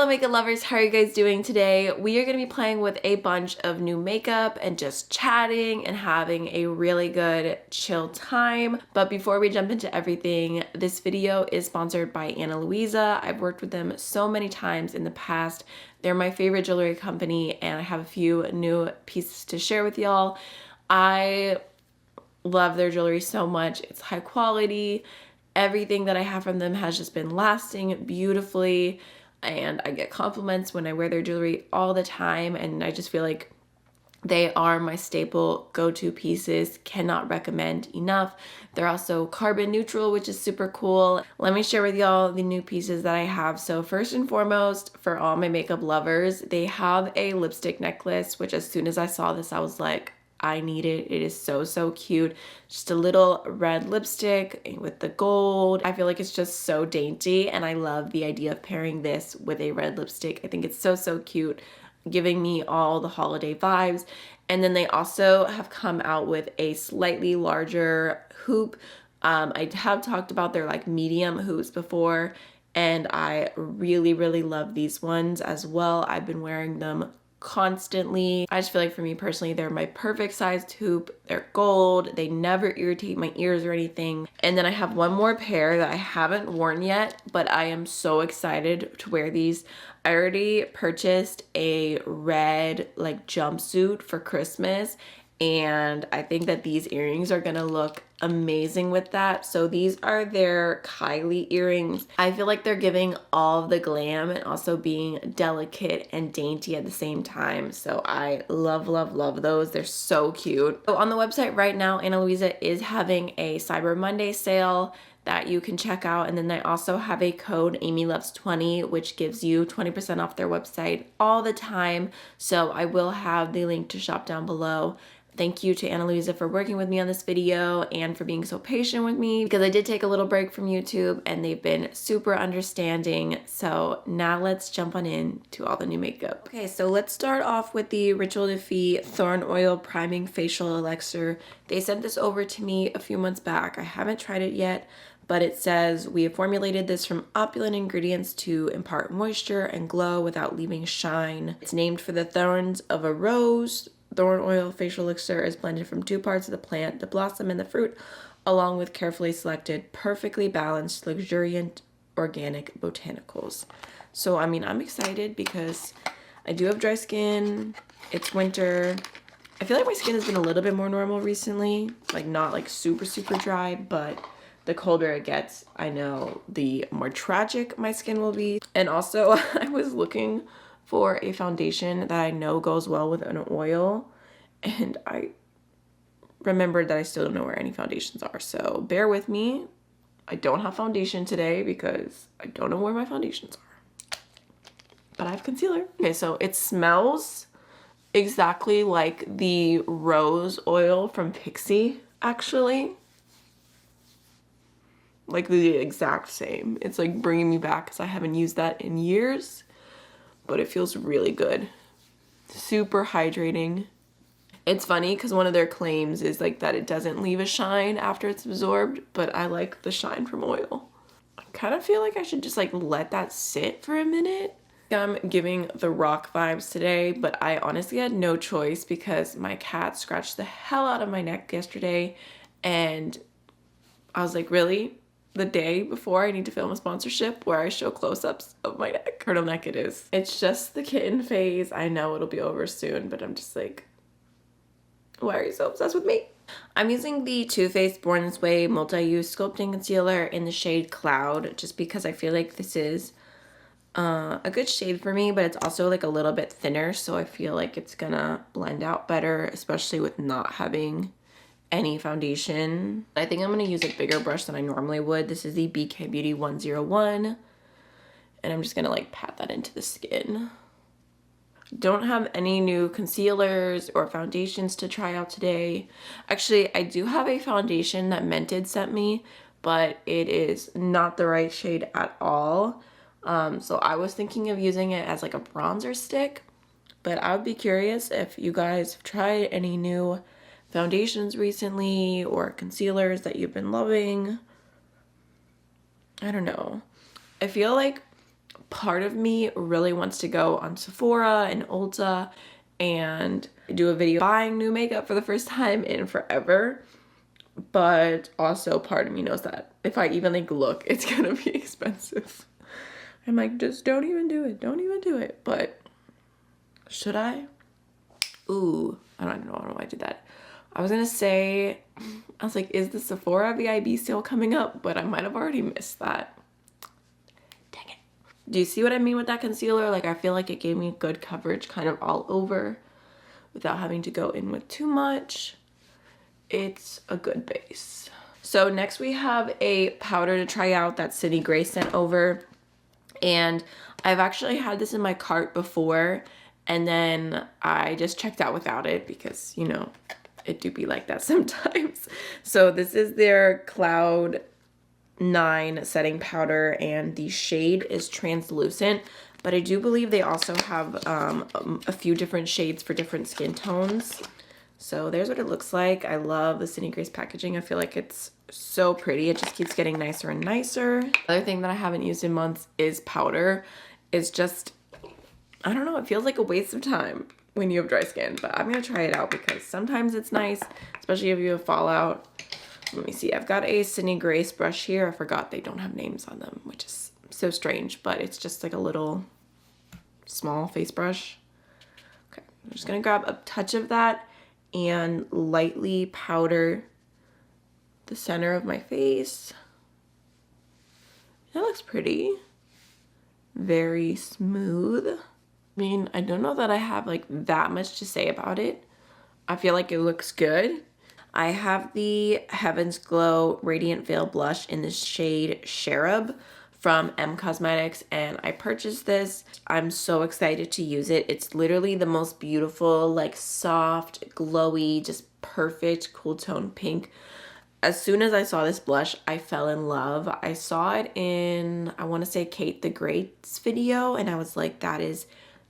Hello makeup lovers, how are you guys doing today? We are going to be playing with a bunch of new makeup and just chatting and having a really good chill time. But before we jump into everything, this video is sponsored by Ana Luisa. I've worked with them so many times in the past. They're my favorite jewelry company and I have a few new pieces to share with y'all. I love their jewelry so much. It's high quality. Everything that I have from them has just been lasting beautifully. And I get compliments when I wear their jewelry all the time, and I just feel like they are my staple go-to pieces. Cannot recommend enough. They're also carbon neutral, which is super cool. Let me share with y'all the new pieces that I have. So first and foremost, for all my makeup lovers, they have a lipstick necklace, which as soon as I saw this, I was like, I need it. It is so cute. Just a little red lipstick with the gold. I feel like it's just so dainty, and I love the idea of pairing this with a red lipstick. I think it's so cute, giving me all the holiday vibes. And then they also have come out with a slightly larger hoop. I have talked about their like medium hoops before, and I really love these ones as well. I've been wearing them constantly. I just feel like for me personally, they're my perfect sized hoop. They're gold. They never irritate my ears or anything. And then I have one more pair that I haven't worn yet, but I am so excited to wear these. I already purchased a red like jumpsuit for Christmas, and I think that these earrings are gonna look amazing with that. So these are their Kylie earrings. I feel like they're giving all of the glam and also being delicate and dainty at the same time. So I love those. They're so cute. So on the website right now, Ana Luisa is having a Cyber Monday sale that you can check out, and then they also have a code AMYLOVES20 which gives you 20% off their website all the time. So I will have the link to shop down below. Thank you to Ana Luisa for working with me on this video and for being so patient with me, because I did take a little break from YouTube and they've been super understanding. So now let's jump on in to all the new makeup. Okay, so let's start off with the Ritual de Fille Thorn Oil Priming Facial Elixir. They sent this over to me a few months back. I haven't tried it yet, but it says we have formulated this from opulent ingredients to impart moisture and glow without leaving shine. It's named for the thorns of a rose. Thorn oil facial elixir is blended from 2 parts of the plant, the blossom and the fruit, along with carefully selected, perfectly balanced, luxuriant, organic botanicals. So, I mean, I'm excited because I do have dry skin. It's winter. I feel like my skin has been a little bit more normal recently. Like, not like super dry, but the colder it gets, I know the more tragic my skin will be. And also, I was looking for a foundation that I know goes well with an oil, and I remembered that I still don't know where any foundations are, so bear with me. I don't have foundation today because I don't know where my foundations are, but I have concealer. Okay, so it smells exactly like the rose oil from Pixie, actually. Like the exact same. It's like bringing me back because I haven't used that in years. But it feels really good. Super hydrating. It's funny because one of their claims is like that it doesn't leave a shine after it's absorbed, but I like the shine from oil. I kind of feel like I should just like let that sit for a minute. I'm giving the rock vibes today, but I honestly had no choice because my cat scratched the hell out of my neck yesterday, and I was like, really? The day before I need to film a sponsorship where I show close-ups of my neck. Turtleneck it is. It's just the kitten phase. I know it'll be over soon, but I'm just like, why are you so obsessed with me? I'm using the Too Faced Born This Way Multi-Use Sculpting Concealer in the shade Cloud, just because I feel like this is a good shade for me, but it's also like a little bit thinner, so I feel like it's gonna blend out better, especially with not having any foundation. I think I'm gonna use a bigger brush than I normally would. This is the BK Beauty 101, and I'm just gonna like pat that into the skin. Don't have any new concealers or foundations to try out today. Actually, I do have a foundation that Mented sent me, but it is not the right shade at all. So I was thinking of using it as like a bronzer stick, but I would be curious if you guys have tried any new foundations recently or concealers that you've been loving. I don't know. I feel like part of me really wants to go on Sephora and Ulta and do a video buying new makeup for the first time in forever. But also part of me knows that if I even like look, it's gonna be expensive. I'm like, just don't even do it. Don't even do it. But should I? Ooh, I don't know why I did that. I was gonna say, I was like, is the Sephora VIB sale coming up? But I might have already missed that. Dang it. Do you see what I mean with that concealer? Like, I feel like it gave me good coverage kind of all over without having to go in with too much. It's a good base. So next we have a powder to try out that Cindy Grace sent over. And I've actually had this in my cart before, and then I just checked out without it because, you know, it do be like that sometimes. So this is their Cloud 9 setting powder, and the shade is translucent, but I do believe they also have a few different shades for different skin tones. So there's what it looks like. I love the Cindy Grace packaging. I feel like it's so pretty. It just keeps getting nicer and nicer. The other thing that I haven't used in months is powder. It's just, I don't know, it feels like a waste of time when you have dry skin, but I'm gonna try it out because sometimes it's nice, especially if you have fallout. Let me see, I've got a Cindy Grace brush here. I forgot they don't have names on them, which is so strange, but it's just like a little small face brush. Okay, I'm just gonna grab a touch of that and lightly powder the center of my face. That looks pretty. Very smooth. I mean, I don't know that I have like that much to say about it. I feel like it looks good. I have the Heaven's Glow Radiant Veil Blush in the shade Cherub from M Cosmetics, and I purchased this. I'm so excited to use it. It's literally the most beautiful, like soft, glowy, just perfect cool tone pink. As soon as I saw this blush, I fell in love. I saw it in, I want to say Kate the Great's video, and I was like, that is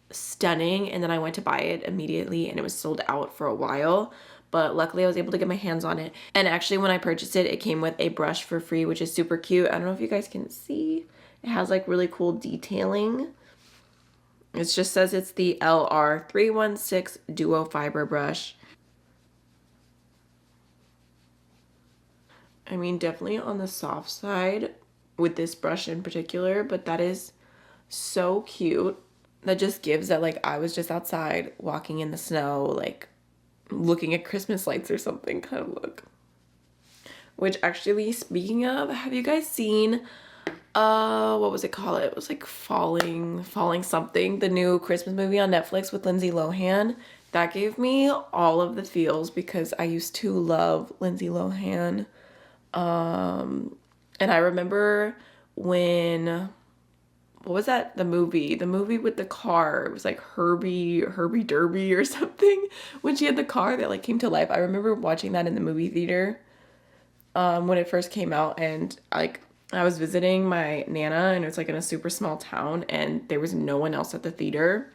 stunning. And then I went to buy it immediately, and it was sold out for a while. But luckily I was able to get my hands on it. And actually when I purchased it, it came with a brush for free, which is super cute. I don't know if you guys can see. It has like really cool detailing. It just says it's the LR316 Duo Fiber Brush. I mean, definitely on the soft side with this brush in particular, but that is so cute. That just gives that like I was just outside walking in the snow, like looking at Christmas lights or something kind of look. Which actually, speaking of, have you guys seen what was it called? It was like Falling something, the new Christmas movie on Netflix with Lindsay Lohan. That gave me all of the feels because I used to love Lindsay Lohan. And I remember when, what was that? The movie with the car. It was like Herbie Derby or something. When she had the car that like came to life. I remember watching that in the movie theater when it first came out, and like I was visiting my Nana, and it was like in a super small town, and there was no one else at the theater,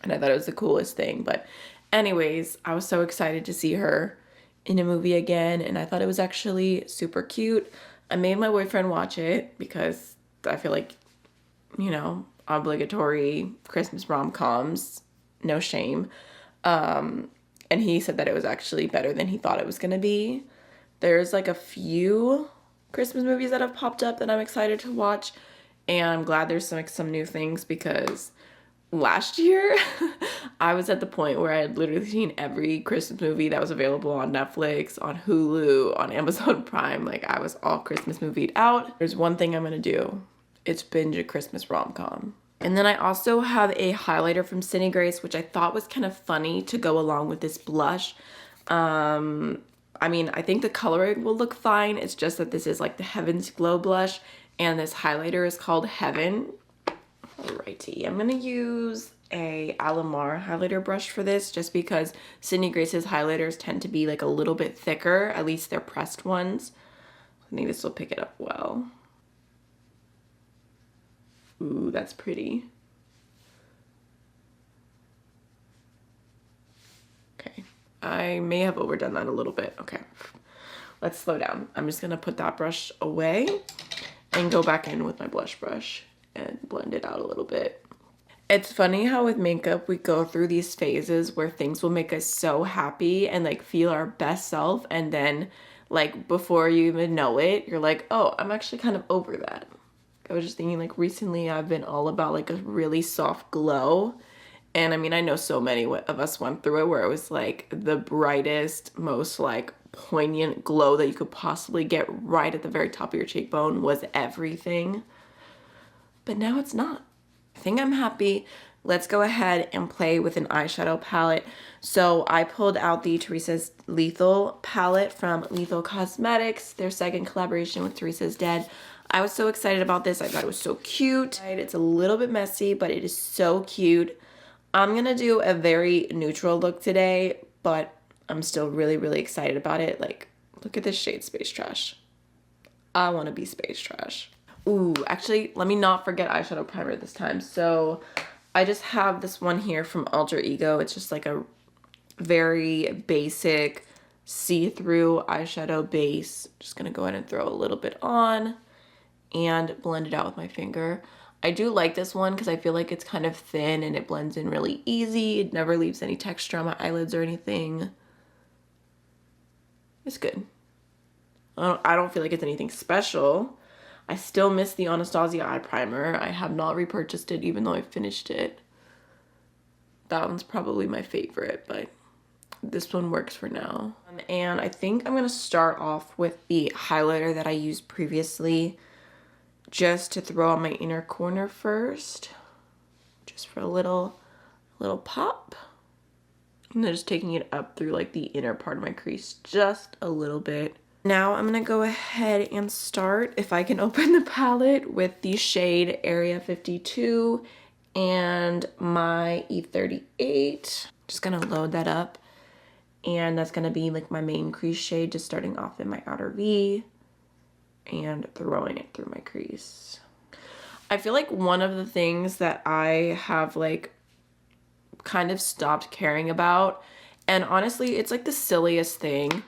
and I thought it was the coolest thing. But anyways, I was so excited to see her in a movie again, and I thought it was actually super cute. I made my boyfriend watch it because I feel like, you know, obligatory Christmas rom-coms, no shame. And he said that it was actually better than he thought it was gonna be. There's like a few Christmas movies that have popped up that I'm excited to watch, and I'm glad there's some new things because last year I was at the point where I had literally seen every Christmas movie that was available on Netflix, on Hulu, on Amazon Prime. Like I was all Christmas movied out. There's one thing I'm gonna do. It's binge a Christmas rom-com. And then I also have a highlighter from Cindy Grace, which I thought was kind of funny to go along with this blush. I mean, I think the coloring will look fine. It's just that this is like the Heaven's Glow blush, and this highlighter is called Heaven. Alrighty, I'm gonna use a Alamar highlighter brush for this just because Cindy Grace's highlighters tend to be like a little bit thicker, at least their pressed ones. I think this will pick it up well. Ooh, that's pretty. Okay, I may have overdone that a little bit. Okay, let's slow down. I'm just gonna put that brush away and go back in with my blush brush. and blend it out a little bit. It's funny how with makeup we go through these phases where things will make us so happy and like feel our best self, and then like before you even know it, you're like, oh, I'm actually kind of over that. I was just thinking like recently I've been all about like a really soft glow. And I mean, I know so many of us went through it where it was like the brightest, most like poignant glow that you could possibly get right at the very top of your cheekbone was everything. But now it's not. I think I'm happy. Let's go ahead and play with an eyeshadow palette. So I pulled out the Teresa's Lethal palette from Lethal Cosmetics, their second collaboration with Teresa's Dead. I was so excited about this. I thought it was so cute. It's a little bit messy, but it is so cute. I'm gonna do a very neutral look today, but I'm still really, really excited about it. Like, look at this shade, Space Trash. I wanna be Space Trash. Ooh, actually, let me not forget eyeshadow primer this time. So I just have this one here from Alter Ego. It's just like a very basic see-through eyeshadow base. Just gonna go ahead and throw a little bit on and blend it out with my finger. I do like this one because I feel like it's kind of thin and it blends in really easy. It never leaves any texture on my eyelids or anything. It's good. I don't feel like it's anything special. I still miss the Anastasia eye primer. I have not repurchased it even though I finished it. That one's probably my favorite, but this one works for now. And I think I'm gonna start off with the highlighter that I used previously, just to throw on my inner corner first, just for a little pop. And then just taking it up through like the inner part of my crease just a little bit. Now I'm gonna go ahead and start, if I can open the palette, with the shade Area 52 and my E38. Just gonna load that up, and that's gonna be like my main crease shade, just starting off in my outer V and throwing it through my crease. I feel like one of the things that I have like kind of stopped caring about, and honestly it's like the silliest thing,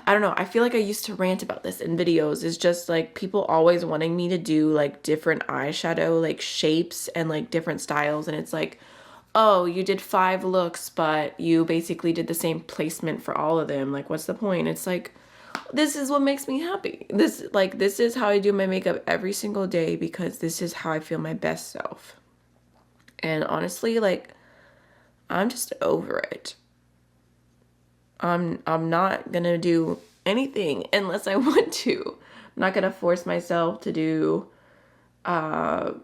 I don't know, I feel like I used to rant about this in videos, is just like people always wanting me to do like different eyeshadow like shapes and like different styles, and it's like, oh, you did 5 looks but you basically did the same placement for all of them. Like, what's the point? It's like, this is what makes me happy. This is how I do my makeup every single day, because this is how I feel my best self. And honestly, like, I'm just over it. I'm not gonna do anything unless I want to. I'm not gonna force myself to do, I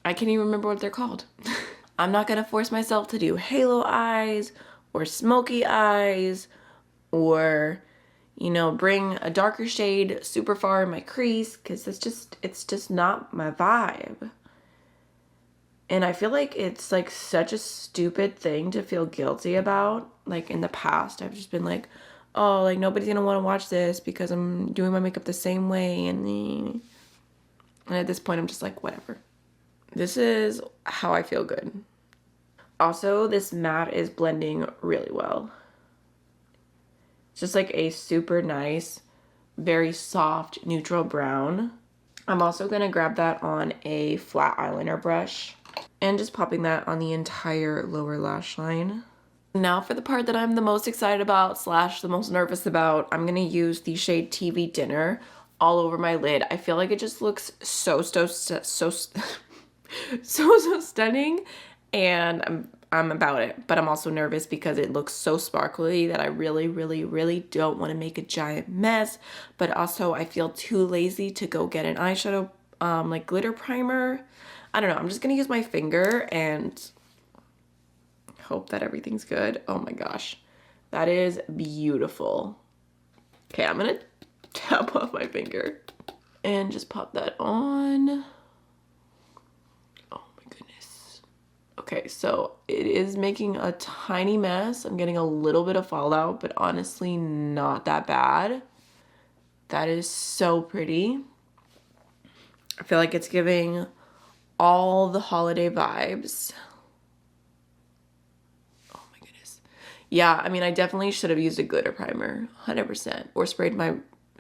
can't even remember what they're called. I'm not gonna force myself to do halo eyes or smoky eyes, or, you know, bring a darker shade super far in my crease, because it's just not my vibe. And I feel like it's like such a stupid thing to feel guilty about. Like in the past, I've just been like, oh, like nobody's gonna want to watch this because I'm doing my makeup the same way. And at this point, I'm just like, whatever. This is how I feel good. Also, this matte is blending really well. It's just like a super nice, very soft, neutral brown. I'm also gonna grab that on a flat eyeliner brush and just popping that on the entire lower lash line. Now for the part that I'm the most excited about slash the most nervous about, I'm gonna use the shade TV Dinner all over my lid. I feel like it just looks so stunning, and I'm about it. But I'm also nervous because it looks so sparkly that I really don't want to make a giant mess. But also I feel too lazy to go get an eyeshadow like glitter primer. I don't know, I'm just gonna use my finger and hope that everything's good. Oh my gosh, that is beautiful. Okay, I'm gonna tap off my finger and just pop that on. Oh my goodness. Okay, so it is making a tiny mess. I'm getting a little bit of fallout, but honestly not that bad. That is so pretty. I feel like it's giving all the holiday vibes. Oh my goodness. Yeah, I mean, I definitely should have used a glitter primer, 100%, or sprayed my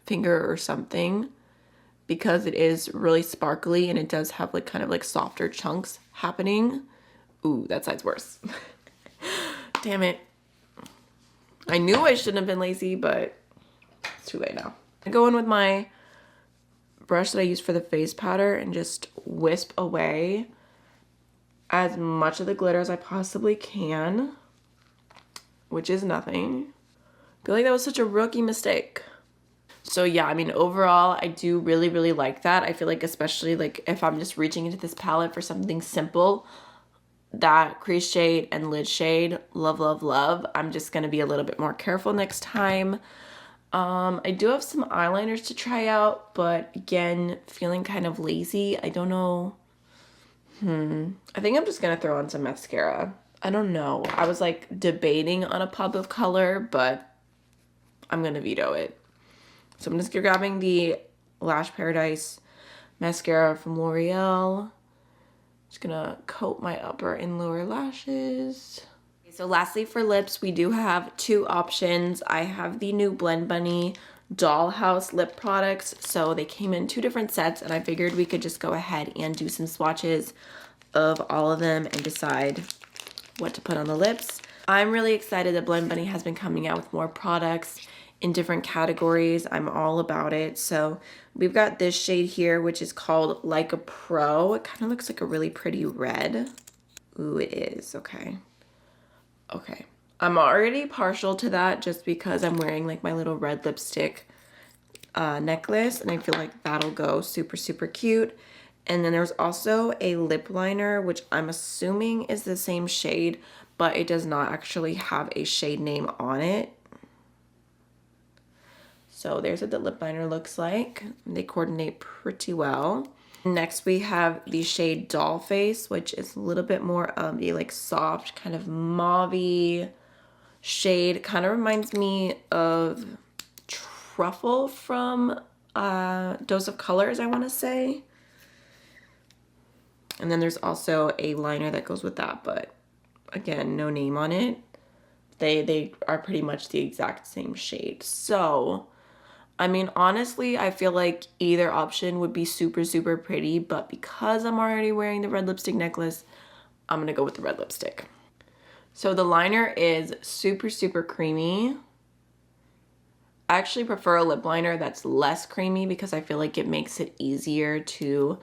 finger or something, because it is really sparkly and it does have like kind of like softer chunks happening. Ooh, that side's worse. Damn it. I knew I shouldn't have been lazy, but it's too late now. I go in with my brush that I use for the face powder and just wisp away as much of the glitter as I possibly can, which is nothing. I feel like that was such a rookie mistake. So yeah, I mean, overall, I do really, really like that. I feel like especially like if I'm just reaching into this palette for something simple, that crease shade and lid shade, love, love, love. I'm just going to be a little bit more careful next time. I do have some eyeliners to try out, but again, feeling kind of lazy. I don't know. I think I'm just going to throw on some mascara. I don't know. I was like debating on a pop of color, but I'm going to veto it. So I'm just grabbing the Lash Paradise mascara from L'Oreal. Just gonna coat my upper and lower lashes. So lastly for lips, we do have two options. I have the new Blend Bunny Dollhouse lip products. So they came in two different sets and I figured we could just go ahead and do some swatches of all of them and decide what to put on the lips. I'm really excited that Blend Bunny has been coming out with more products in different categories. I'm all about it. So we've got this shade here, which is called Like a Pro. It kind of looks like a really pretty red. Ooh, it is. Okay. Okay. I'm already partial to that just because I'm wearing like my little red lipstick necklace, and I feel like that'll go super, super cute. And then there's also a lip liner, which I'm assuming is the same shade, but it does not actually have a shade name on it. So there's what the lip liner looks like. They coordinate pretty well. Next we have the shade Doll Face, which is a little bit more of the like soft kind of mauve-y shade. Kind of reminds me of Truffle from Dose of Colors, I want to say. And then there's also a liner that goes with that, but again, no name on it. They are pretty much the exact same shade. So I mean, honestly, I feel like either option would be super, super pretty, but because I'm already wearing the red lipstick necklace, I'm gonna go with the red lipstick. So the liner is super, super creamy. I actually prefer a lip liner that's less creamy because I feel like it makes it easier to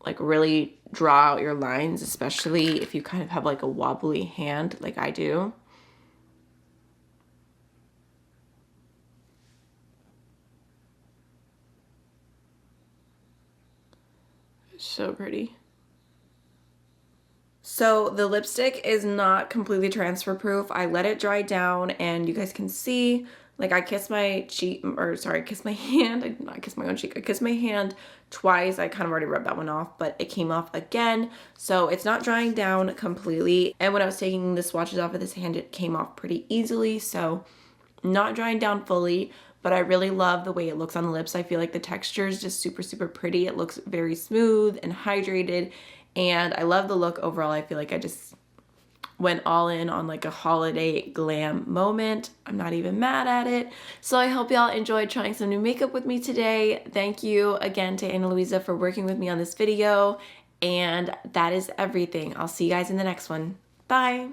like really draw out your lines, especially if you kind of have like a wobbly hand like I do. So pretty. So the lipstick is not completely transfer proof. I let it dry down and you guys can see, like I kissed my cheek, or sorry, I kissed my hand. I did not kiss my own cheek. I kissed my hand twice. I kind of already rubbed that one off, but it came off again. So it's not drying down completely. And when I was taking the swatches off of this hand, it came off pretty easily. So not drying down fully, but I really love the way it looks on the lips. I feel like the texture is just super, super pretty. It looks very smooth and hydrated, and I love the look overall. I feel like I just went all in on like a holiday glam moment. I'm not even mad at it. So I hope y'all enjoyed trying some new makeup with me today. Thank you again to Ana Luisa for working with me on this video, and that is everything. I'll see you guys in the next one. Bye.